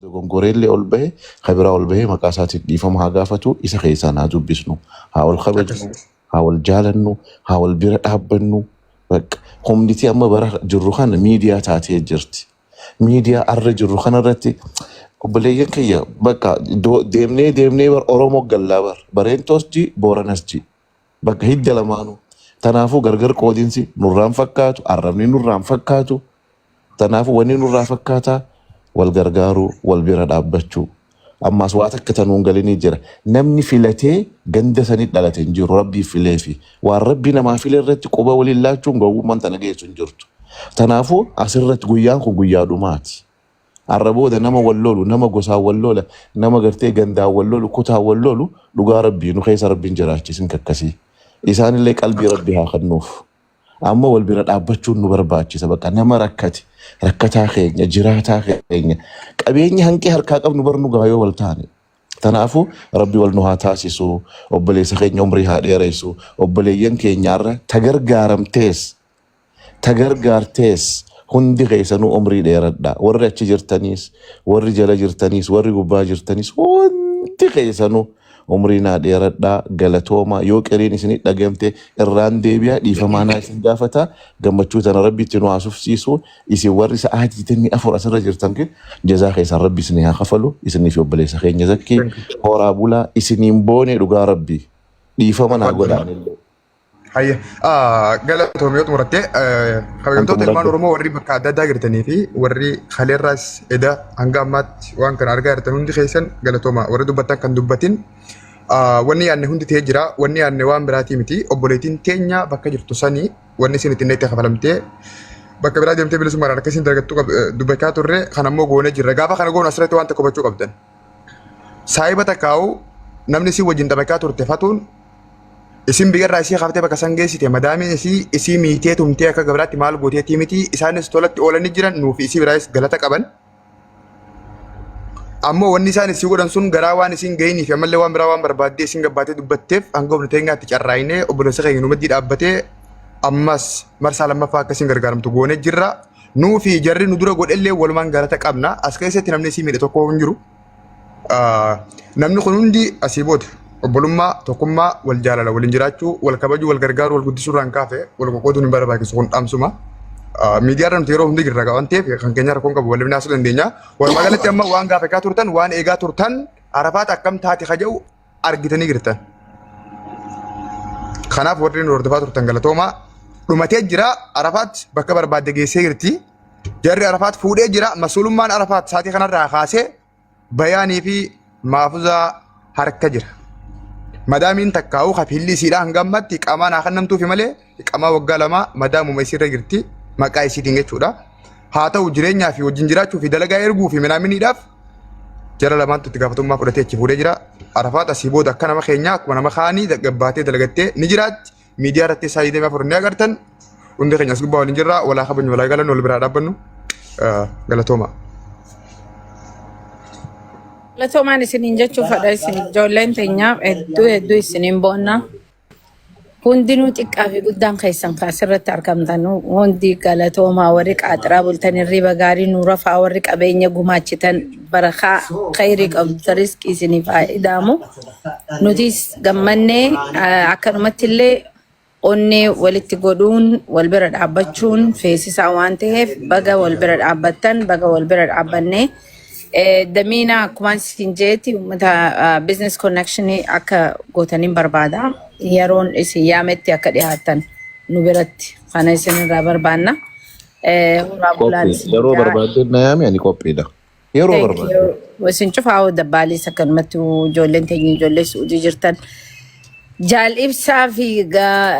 Gongorelli ol bahe, khabira ol bahe maqaa isaatiin dhiifama haa gaafatu, isa keessaan haa dubbisnu, haa wal kabajnu, haa wal jaalannu, haa wal bira dhaabbannu. Humniti amma bara jirru kana miidiyaa taatee jirti. Miidiyaa arra jirru kanarratti obboleeyyan kiyya bakka deemnee bar Oromoo gallaa Bareentos ji Booranas ji bakka hidda lamaanuu. Tanaafuu gargar qoodinsi nurraan fakkaatu, arrabni nurraan fakkaatu. Tanaafuu wanni nurraa fakkaataa wal gargaaru wal bira dhaabbachuu. Ammas waa takka tanuun galinii jira. Namni filatee ganda sanii dhalate hin jiru rabbii fileefi. Waan rabbi namaa file irratti quba waliin laachuun gowwummaan tana geessu hin jirtu. Tanaafuu asirratti guyyaan kun guyyaa dhumaati. Arrabooda nama wal lolu, nama gosaa wal lola, nama gartee gandaa wal lolu, kutaa wal lolu dhugaa rabbii nu keessa rabbiin jiraachisin kakkasii. Isaanillee qalbii rabbii haa kennuuf. Amma wal bira dhaabbachuun nu barbaachisa. Bakka nama rakkataa keenya, jiraataa keenya, qabeenya hanqii harkaa qabnu barnu gaayoo wal taane. Tanaafuu rabbi wal nu haa taasisu, obboleessa keenya umrii haa dheeressu, obboleeyyan keenyaarra tagargaartees hundi keessanuu umrii dheeradha. Warri achi jirtaniis, warri jala jirtaniis, warri gubbaa jirtaniis hundi keessanuu umrii naa dheeradha. Galatooma yoo qiriin isin dhagamte irraan deebi'a dhiifamaanaa isin gaafata. Gammachuu tana rabbitti nu haasufsiisu. Isin warri sa'aatii 4 asirra jirtan kin jazaa keessan rabbi isin haa kafalu. Isiniif obboleessa keenya zakkii horaa bulaa isiniin boone dhugaa rabbi dhiifama naa godhaanillee. Hayya galatoomiyoo xumurattee kabajamtoota ilmaan Oromoo warri bakka adda addaa jirtanii fi warri kaleerraas eda hanga ammaatti waan kana argaa jirtan hundi keessan galatooma. Warri dubbatan kan dubbatin wanni yaadne hundi ta'ee jira. Wanni yaadne waan biraatii miti. Obboleettiin teenya bakka jirtu sanii wanni isin ittiin itti kafalamtee bakka biraa deemtee bilisummaadhaan akka isin dargattu dubbachaa turre kan ammoo goonee jirra. Gaafa kana goonu asirratti waan tokko hubachuu qabdan. Saayiba takkaa'u namni isin wajjin taphachaa turte fatuun isin bigarraa isii qabatee bakka san geessite madaamiin isii miitee tumtee akka gabiraatti maal gooteetii miti. Isaanis tolatti oolanii jiran nuufi isii biraayis galata qaban. Ammoo wanni isaan isii godhan sun garaa waan isin gahiniif ammallee waan biraa waan barbaaddee isin gabbaatee dubbatteef hanga humna teenyaatti carraayinee obboleessa keenya numadii dhaabbatee ammas marsaa lammaffaa akka isin gargaaramtu goonee jirra. Nuufi jarri nu dura godhellee walumaan galata qabna. As keessatti namni isii miidhe tokko hin jiru. Namni kun hundi asii booda obbolummaa tokkummaa wal jaalala waliin jiraachuu wal kabajuu wal gargaaruu wal guddisuu irraan kaafee wal qoqqooduun hin barbaachisu kun dhaamsuma. Miidiyaa irra nuti yeroo hundi jirra waan ta'eef kan keenya rakkoon qabu walii naasuu dandeenya. Walumaa galatti amma waan gaafachaa turtan waan eegaa turtan Arafaat akkam taate kaja'u argitanii jirtan. Kanaaf warri nu hordofaa turtan galatoomaa dhumatee jira. Arafaat bakka barbaadde geessee jirti. Jarri Arafaat fuudhee jira. Masuulummaan Arafaat saatii kanarraa kaasee bayaanii fi maafuzaa harka jira. Madaamiin takkaa'u kafilli isiidhaa hanga ammatti qamaa naa kennamtuufi malee qamaa waggaa 2 madaamuma isiirra jirti. Maqaa isiitiin jechuudha. Haa ta'u jireenyaa fi wajjin jiraachuu fi dalagaa erguu fi minaaminiidhaaf jara lamaantu itti gaafatamummaa fudhatee achi fuudhee jira. Arafaat asii booda akka nama keenyaa akkuma nama kaanii gabbaatee dalagattee ni jiraatti. Miidiyaa irratti isaa deemaa fudhannee agartan hundi keenya as gubbaa waliin jirra. Walaa kabajnu walaa galannu wal biraa dhaabbannu galatooma. Galatoomaan isiniin jechuuf fadha isin ijoolleen teenyaaf hedduu isiniin boonna. Hundinuu xiqqaa fi guddaan keessan asirratti argamtan hundi galatoomaa warri qaaxiraa bultan hirriba gaarii nuura fa'aa warri qabeenya gumaachitan barakaa khayrii qabdu riskii isiniif fayyadamu. Nutis gammannee akkanumatti illee onnee walitti godhuun wal bira dhaabbachuun feesisaa waan ta'eef baga wal bira dhaabbattan baga wal bira dhaabbannee. Damiina akkuma isin jeetti uummata business connection akka gootaniin barbaada. Yeroon isin yaametti akka dhiyaatan nu biratti kana isinirraa barbaanna. Yeroo barbaadde na yaame ani qophiidha. Yeroo barbaadde. Isin cufaa dabbaalis akkanumatti ijoolleen teenya ijoollee suudii jirtan. Jaal ibsaa fi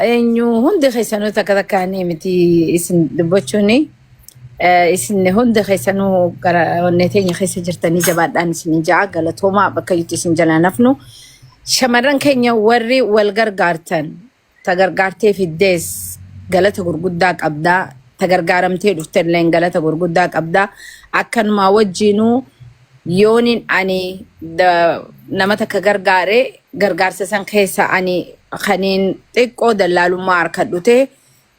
eenyu hundi keessanuu takka takkaanii miti isin dubbachuuni. Isin hundi keessanuu gara onnee teenya keessa jirtanii jabaadhaan isin ja'a galatoomaa bakka itti isin jalaa nafnu. Shamarran keenya warri wal gargaartan tagargaartee fiddees galata gurguddaa qabdaa. Tagargaaramtee dhuftelleen galata gurguddaa qabdaa. Akkanuma wajjinuu yooniin ani nama takka gargaaree gargaarsa san keessa ani kaniin xiqqoo dallaalummaa harka dhute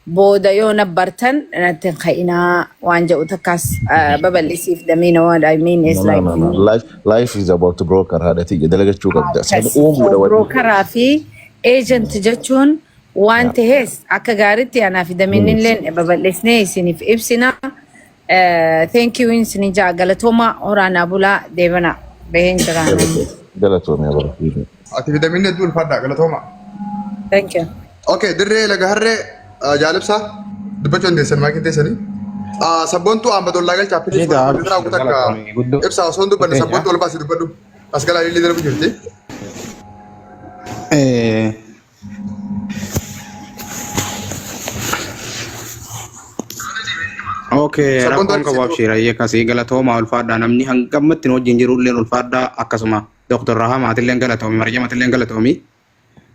booda yoo nabbartan natti hin ka'inaa waan jedhu takkaas babal'isiif damiina what I mean is like life is about broker haadhati dalagachuu qabda san uumuudha brokeraa fi agent jechuun waan ta'ees akka gaariitti anaa fi damiinni illee babal'isnee isiniif ibsina thank you isin jaa galatooma oraanaa bulaa deebana baheen jiraan galatooma yaa ati fi damiinni hedduu ulfaadha galatooma. Thank you. Okay, dirree laga harree jaalibsaa dubbachuu dandeessan maakiin teessanii. Sabboontuu Ahmadollaa Galchaa Piliis Dirraa Guutaa akka ibsaa osoo hin dubbanne sabboontuu ol baasii dubbadhu. As galaa illee darbu jirti. Okay, rakkoon qabu abshiira kasii galatooma ulfaadhaa namni hangamatti wajjin jiru illee ulfaadhaa akkasuma Dr. Rahamaat illee galatoomi Maryamat illee galatoomi.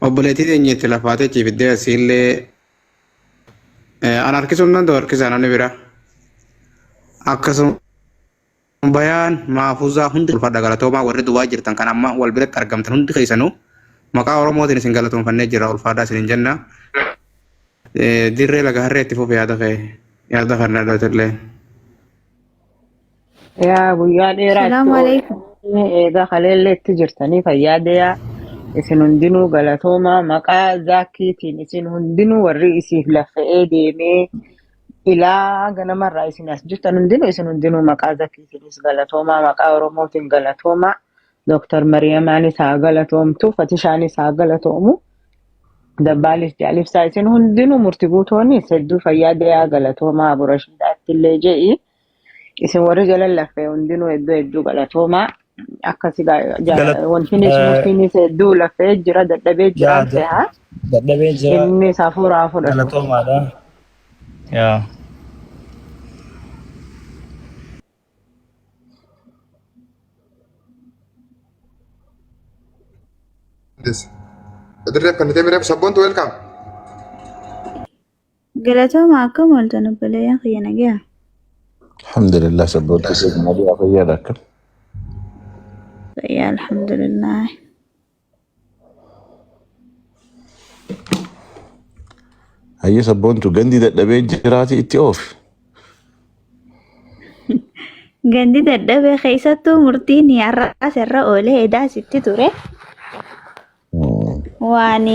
Obboleettii teenyeetti lafaatee ciifiddee asiillee an harkisuun danda'u harkisaan ani bira akkasuma bayaan maafuzaa hundi ulfaadha galatoomaa warri duwwaa jirtan kan amma wal biratti argamtan hundi keessanuu maqaa Oromootiin isin galatoomfannee jira ulfaadhaa isin jenna dirree laga harree itti fufe yaada kan dhalootillee. Yaa guyyaa dheeraa Salaamu alaikum. eegaa kaleellee itti jirtanii fayyaadee isin hundinuu galatooma maqaa zaakiitiin isin hundinuu warri isiif lafa'ee deemee ilaa ganamarraa isin as jirtan hundinuu isin hundinuu maqaa zaakiitiinis galatooma maqaa Oromootiin galatooma Dr. Maryamaanis haa galatoomtu Fatishaanis haa galatoomu Dabbaalis Jaalibsaa isin hundinuu murtii guutoonnis hedduu fayyaadee galatooma Aburashiidhaatti illee je'i isin warri jala lafee hundinuu hedduu galatooma akkasi wantinis murtiinis hedduu lafee jira dadhabee jira ta'aa dadhabee jira inni safuuraa fudhatu galatoomaadha yaa Dirree kan deemee sabboontuu welcome. Galatooma akkam ooltan obboleeyyan kiyya nagaa. alhamdulillah sabboontuu keenya adii fayyaadha akka Fayyaa alhamdulillah. hayya sabboontuu gandi dadhabee jiraati itti oofi. Gandi dadhabee keessattuu murtiin har'as irra oolee edaa sitti ture. Waan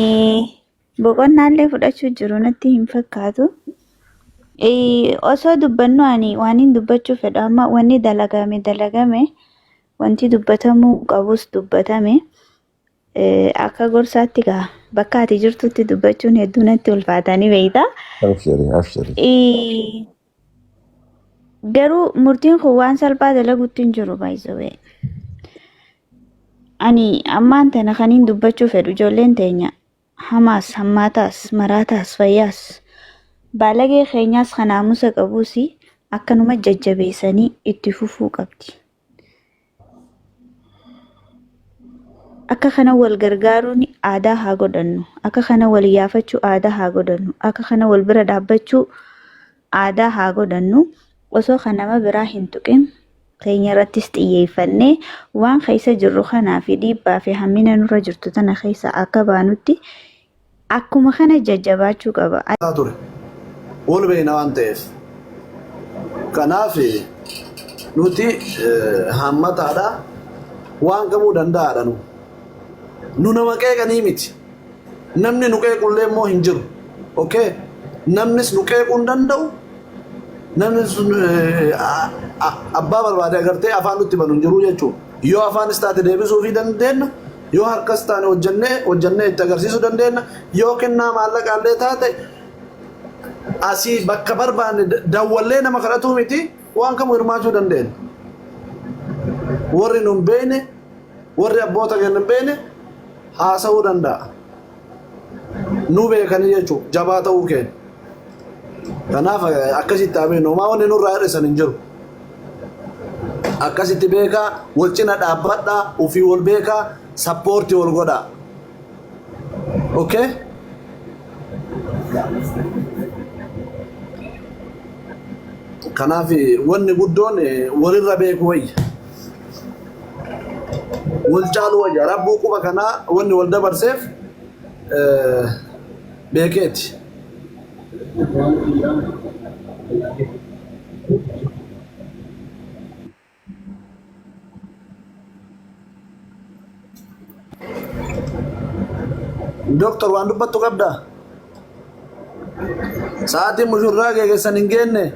boqonnaallee fudhachuu jiru natti hin fakkaatu. Osoo dubbannu ani waan hin dubbachuu fedhu amma wanni dalagame wanti dubbatamuu qabus dubbatame akka gorsaatti gaa bakka ati jirtutti dubbachuun hedduu natti ulfaatanii beeyta. Abshirii. Garuu murtiin kun waan salphaa dalaguutti hin jiru baay'isawee. Ani ammaan tana kan hin dubbachuu fedhu ijoolleen teenya hamaas hammaataas maraataas fayyaas baalagee keenyaas kan naamusa qabuus akkanuma jajjabeessanii itti fufuu qabdi. Akka kana wal gargaaruun aadaa haa godhannu. Akka kana wal yaafachuu aadaa haa godhannu. Akka kana wal bira dhaabbachuu aadaa haa godhannu. Osoo kan nama biraa hin tuqin keenya irrattis xiyyeeffannee waan keessa jirru kanaa fi dhiibbaa fi hammina nurra jirtu tana keessa akka baanutti akkuma kana jajjabaachuu qaba. ture wal beena waan ta'eef kanaaf nuti hammataadha waan qabuu danda'aadha nu nama qeeqanii miti namni nu qeequllee immoo hin jiru okay namnis nu qeequu hin danda'u namni sun abbaa barbaade agartee afaan nutti banu hin jiru jechuudha yoo afaanis taate deebisuu fi dandeenya yoo harkas taane hojjannee itti agarsiisuu dandeenya yoo kennaa maallaqaallee taate asii bakka barbaanne dawwallee nama kadhatuu miti waan kamuu hirmaachuu dandeenya warri nu hin beekne warri abboota keenya hin beekne haasa'uu danda'a nu beekanii jechuudha jabaa ta'uu keenya kanaaf akkasitti abeen homaa wanni nurraa hir'isan hin jiru akkasitti beekaa wal cina dhaabbadhaa ofii wal beekaa sappoortii wal godhaa okay kanaaf wanni guddoon walirra beekuu wayya wal caalu wayya rabbuu quba kanaa wanni wal dabarseef beekeeti دكتور وان دبتو قبدا ساعتي مشراق يا سننجن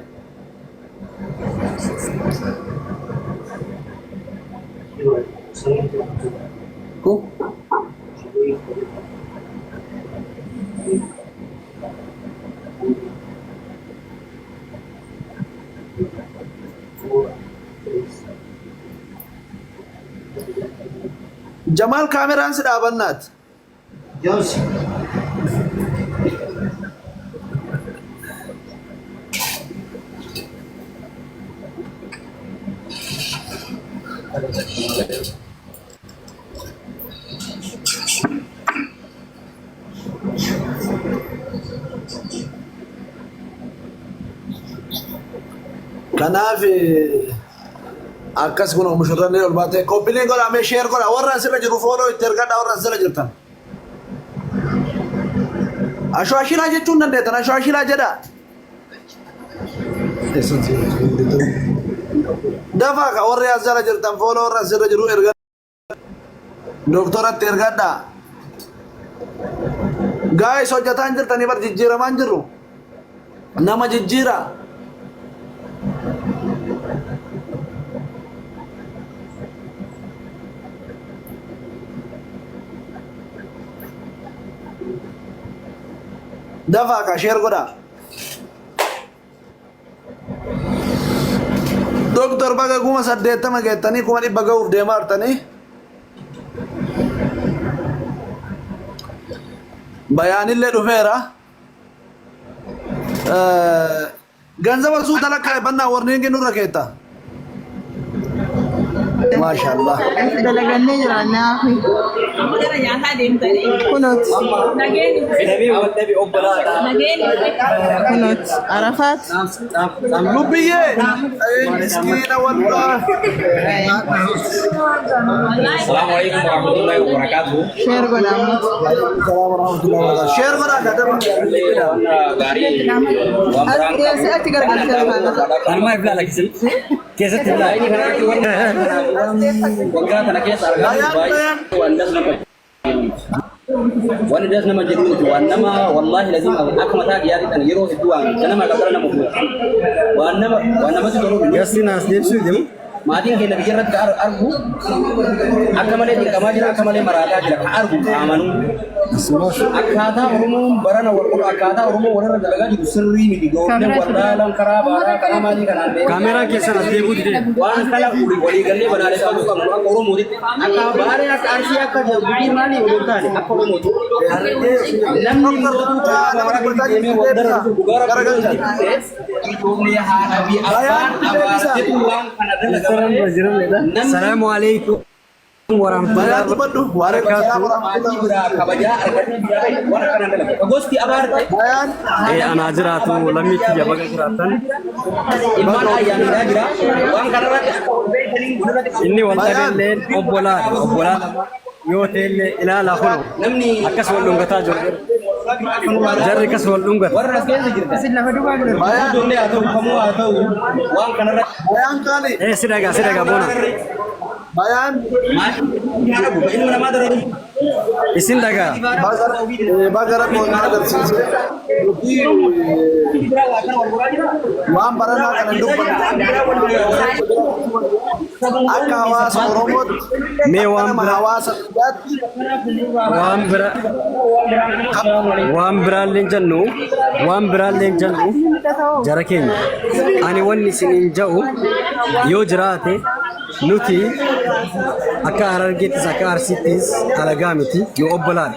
كو جمال كاميران سدا بنات جوش كنافي akkas kun mushurranni ol baate koppiliin godha mee sheer godha warra asirra jiru fooloo itti ergadha warra asirra jirtan ashwaashilaa jechuun dandeettan ashwaashilaa jedha dafaa ka warri asirra jirtan fooloo warra asirra jiru ergadha doktoratti ergadha gaayis hojjataan jirtanii bar jijjiiramaan jirru nama jijjiira دفع كاشير قدا دكتور بقى كوما سديتا ما جتني كوما دي بقى وف ديمارتني بيان اللي دفيرا غنزا وسو تلك بنا ورنين كنو ركيتا ما شاء الله دلغني جرانا كنوت كنوت عرفات لبيه مسكينه والله السلام عليكم ورحمة الله وبركاته. شير قدام السلام ورحمه الله وبركاته شير بنا كده سأتي قرقل أنا ما يبلع لك اسم كيف تبلع؟ وقرأت أنا كيس أرجع وأنا جالس نما جدود وأنما والله لازم أكمل هذا يا ريت أن يروح الدوام أنا ما قدرنا نموت وأنما تقولون ياسين أصلي شو دم maatiin keenya biyyarratti argu akka malee dirqamaa jira akka malee maraataa jira ka argu amanuu akkaataa oromoon barana wal akkaataa oromoon walirra dalagaa jiru sirrii miti gootee waldaalan karaa baaraa karaa maalii kanaan deemu kaameraa keessan as deebuu dide waan kala walii gallee badaalee qabu qabnu akka oromootitti akka baaree akka arsii akka biyyi maalii waliin taane akka oromootitti namni mootuu baaraa gadi deemee waldara dhugaara ijoollee haadha fi abbaan abaartitu waan kana dalagaa السلام عليكم ورحمة الله وبركاته. أنا جرات ولمي تجا بقى جراتن. إني والله الليل أبولاد يوتيل إلى الآخر. أكس واللونغ تاجر. جري كس واللونغ. إيه سيدك بونا. Bayan isin daga bagara ko na agarsiise waan barana kana dubban akka hawaasa oromoot mee waan hawaasa waan biraalleen jennu jara keenya ani wanni isiniin ja'u yoo jiraate nuti akka Harargeettis akka Arsiittis alagaa miti yoo obbolaan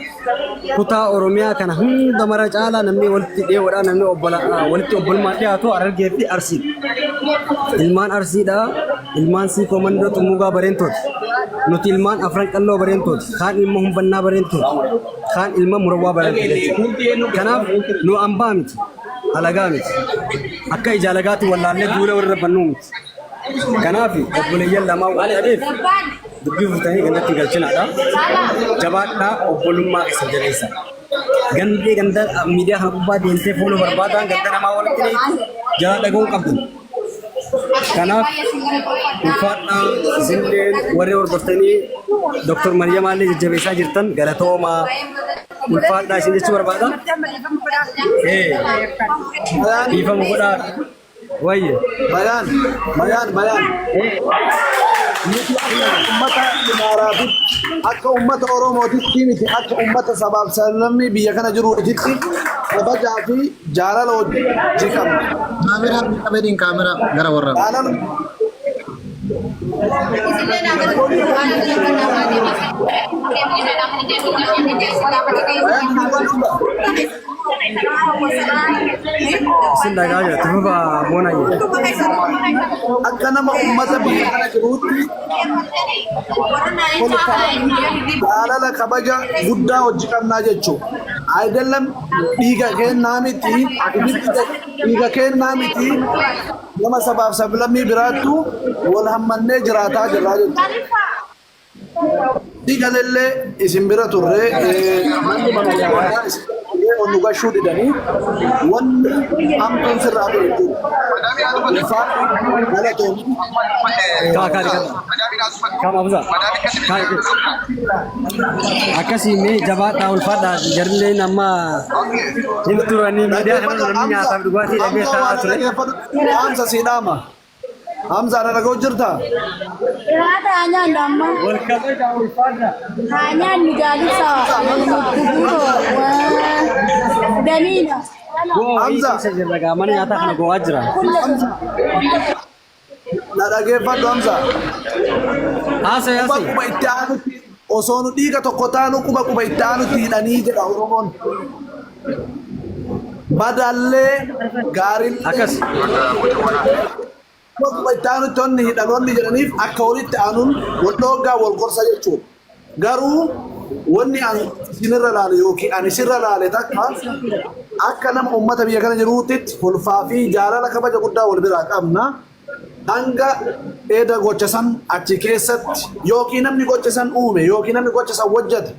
kutaa Oromiyaa kana hunda mara caalaa namni walitti dhiyeessuudhaan namni walitti obbolummaa dhiyaatu Harargeetti Arsiidha. Ilmaan Arsiidha ilmaan Siikoo Mandoo Xumuugaa Bareentooti. Nuti ilmaan Afran Qalloo Bareentooti. Kaan ilma Humbannaa Bareentooti. Kaan ilma Murawwaa Bareentooti. Kanaaf nu ambaa miti alagaa miti akka ijaalagaatti wallaallee duula warra bannuu miti. Kanaaf obboleeyyan lamaa waan dhabeef dubbii furtanii gandatti galchinaadha. Jabaadhaa obbolummaa isa jabeessa. gandee ganda miidiyaa kana gubbaa deemtee fuula barbaadan ganda namaa walitti jala dhaga'uu qabdu. Kanaaf ulfaadhaa isinleen warri hordoftanii Dr. Mariam Allee jajjabeessaa jirtan galatoomaa ulfaadhaa isin jechuu barbaada. Dhiifama godhaa. Wayye. Bayaan. Nuti ummata Imaaraati akka ummata Oromootitti miti akka ummata sabaaf sablammii biyya kana jiruutti kabajaa fi jaalala hojii qabna. Kaamera gara warra. Isin dhagaa jirtu fufa boonayye. Akka nama ummata biyya kana jiruutti jaalala kabaja guddaa hojii qabnaa jechuudha. Ayidallam dhiiga kennaa miti dhiiga kennaa miti nama sabaaf sablammii biraattu wal hammannee jiraataa jirraa jechuudha. Dhiiga lellee isin bira turre manni mana nyaataa onu gashuu didanii wanni hamtuun sirraa ture jechuudha. Galatoomii. Akkasii mee jabaadhaa ulfaadhaa jarrillee nama hin turanii miidiyaa kana namni nyaataaf dhugaatii dhabee taa'aa ture. Hamza siidhaama. Hamza ana dhaga'u jirta? Nyaata anyaan damma. Wal kabaja ulfaadhaa. Anyaan nu jaalisa. Daniina. Hamza. Isa jirra gaa mana nyaataa kana go'aa jira. Na dhageeffadhu Hamza. Haasa yaasi. Quba itti aanutti osoo nu dhiiga tokko taanu quba itti aanutti hidhanii jedha Oromoon. Badallee gaariin Akkas. quba itti aanutti onni hidhanoonni jedhaniif akka walitti aanuun wal dhooggaa wal gorsa jechuudha. Garuu wanni ani isinirra laale yookiin ani sirra laale takka akka nama uummata biyya kana jiruutti ulfaa fi jaalala kabaja guddaa wal biraa qabna. Hanga eeda gocha san achi keessatti yookiin namni gocha san uume yookiin namni gocha san hojjete